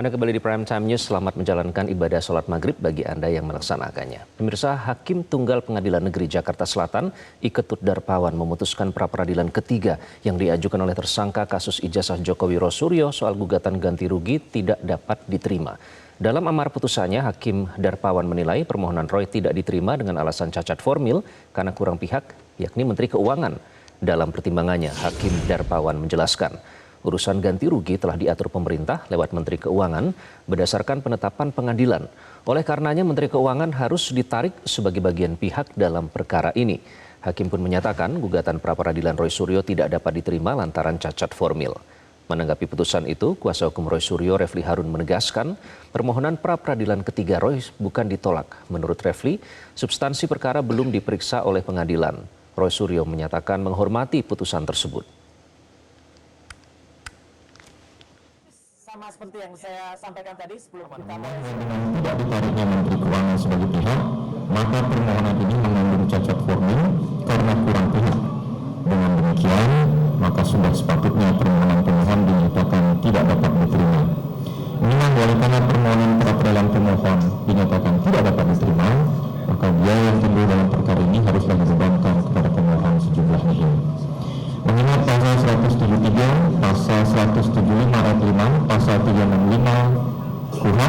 Anda kembali di Prime Time News, selamat menjalankan ibadah sholat maghrib bagi Anda yang melaksanakannya. Pemirsa, Hakim Tunggal Pengadilan Negeri Jakarta Selatan, Iketut Darpawan memutuskan pra-peradilan ketiga yang diajukan oleh tersangka kasus ijazah Joko Wirosuryo soal gugatan ganti rugi tidak dapat diterima. Dalam amar putusannya, Hakim Darpawan menilai permohonan Roy tidak diterima dengan alasan cacat formil karena kurang pihak, yakni Menteri Keuangan. Dalam pertimbangannya, Hakim Darpawan menjelaskan, urusan ganti rugi telah diatur pemerintah lewat Menteri Keuangan berdasarkan penetapan pengadilan. Oleh karenanya Menteri Keuangan harus ditarik sebagai bagian pihak dalam perkara ini. Hakim pun menyatakan gugatan pra-peradilan Roy Suryo tidak dapat diterima lantaran cacat formil. Menanggapi putusan itu, kuasa hukum Roy Suryo Refli Harun menegaskan permohonan pra-peradilan ketiga Roy bukan ditolak. Menurut Refli, substansi perkara belum diperiksa oleh pengadilan. Roy Suryo menyatakan menghormati putusan tersebut. Sama seperti yang saya sampaikan tadi sebelum kita tidak ditariknya Menteri Keuangan sebagai pihak, maka permohonan ini mengandung cacat formil karena kurang pihak. Dengan demikian, maka sudah sepatutnya permohonan pemohon dinyatakan tidak dapat diterima. Memang oleh karena permohonan pra-peradilan pemohon dinyatakan tidak dapat diterima, maka biaya yang timbul dalam perkara ini haruslah dibebankan kepada pemohon sejumlah ini. Mengingat pasal 173, pasal 175 ayat 5, pasal 365 KUHP,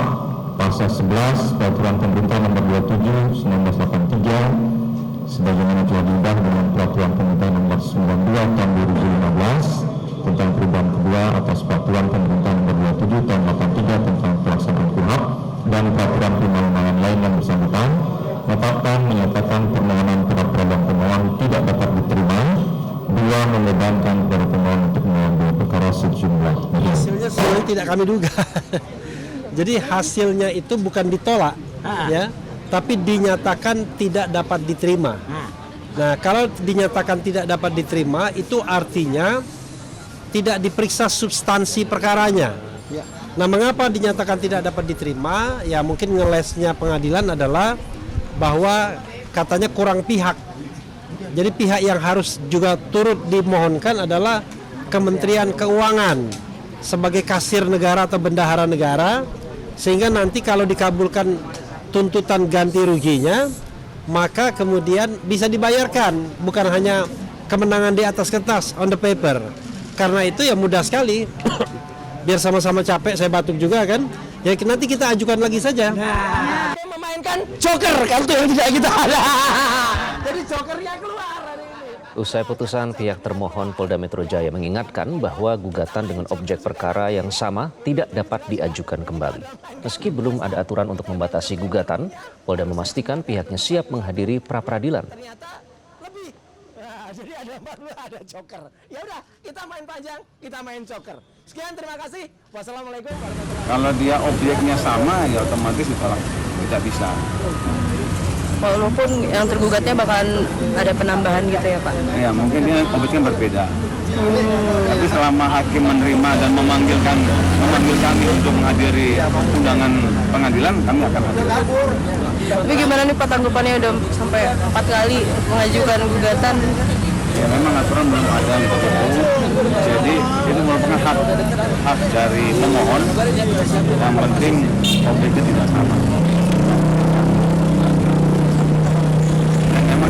pasal 11 Peraturan Pemerintah Nomor 27 1983 sebagaimana telah diubah dengan Peraturan Pemerintah Nomor 92 Tahun 2015 tentang perubahan kedua atas Peraturan Pemerintah Nomor 27 Tahun 83 tentang pelaksanaan KUHP dan peraturan perundang-undangan lain yang bersangkutan, menyatakan permohonan pra-peradilan pemohon tidak dapat diterima. Dua, membebankan kepada pemohon untuk mengambil perkara sejumlah. Hasilnya sebenarnya tidak kami duga. Jadi hasilnya itu bukan ditolak, ya, tapi dinyatakan tidak dapat diterima. Nah, kalau dinyatakan tidak dapat diterima, itu artinya tidak diperiksa substansi perkaranya. Nah, mengapa dinyatakan tidak dapat diterima? Ya, mungkin ngelesnya pengadilan adalah bahwa katanya kurang pihak. Jadi pihak yang harus juga turut dimohonkan adalah Kementerian Keuangan sebagai kasir negara atau bendahara negara, sehingga nanti kalau dikabulkan tuntutan ganti ruginya, maka kemudian bisa dibayarkan, bukan hanya kemenangan di atas kertas, on the paper. Karena itu ya mudah sekali, biar sama-sama capek, saya batuk juga kan, ya nanti kita ajukan lagi saja. memainkan joker kan tuh yang tidak kita ada. Jadi jokernya keluar hari ini. Usai putusan, pihak termohon Polda Metro Jaya mengingatkan bahwa gugatan dengan objek perkara yang sama tidak dapat diajukan kembali. Meski belum ada aturan untuk membatasi gugatan, Polda memastikan pihaknya siap menghadiri pra-peradilan. Lebih. Nah, jadi ada joker. Ya udah, kita main panjang, kita main joker. Sekian, terima kasih. Wassalamualaikum warahmatullahi wabarakatuh. Kalau dia objeknya sama, ya otomatis ditolak. Tidak bisa. Walaupun yang tergugatnya bakalan ada penambahan gitu ya Pak? Ya mungkin dia objeknya berbeda. Tapi selama hakim menerima dan memanggil kami untuk menghadiri undangan pengadilan, kami akan hadir. Tapi gimana nih Pak tanggapannya udah sampai 4 kali mengajukan gugatan? Ya memang aturan belum ada untuk itu. Jadi itu merupakan hak dari pemohon. Yang penting objeknya tidak sama.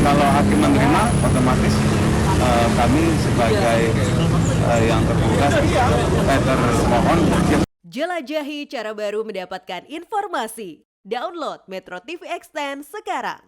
Kalau hakim menerima, otomatis kami sebagai yang tergugat, termohon. Jelajahi cara baru mendapatkan informasi. Download Metro TV Extend sekarang.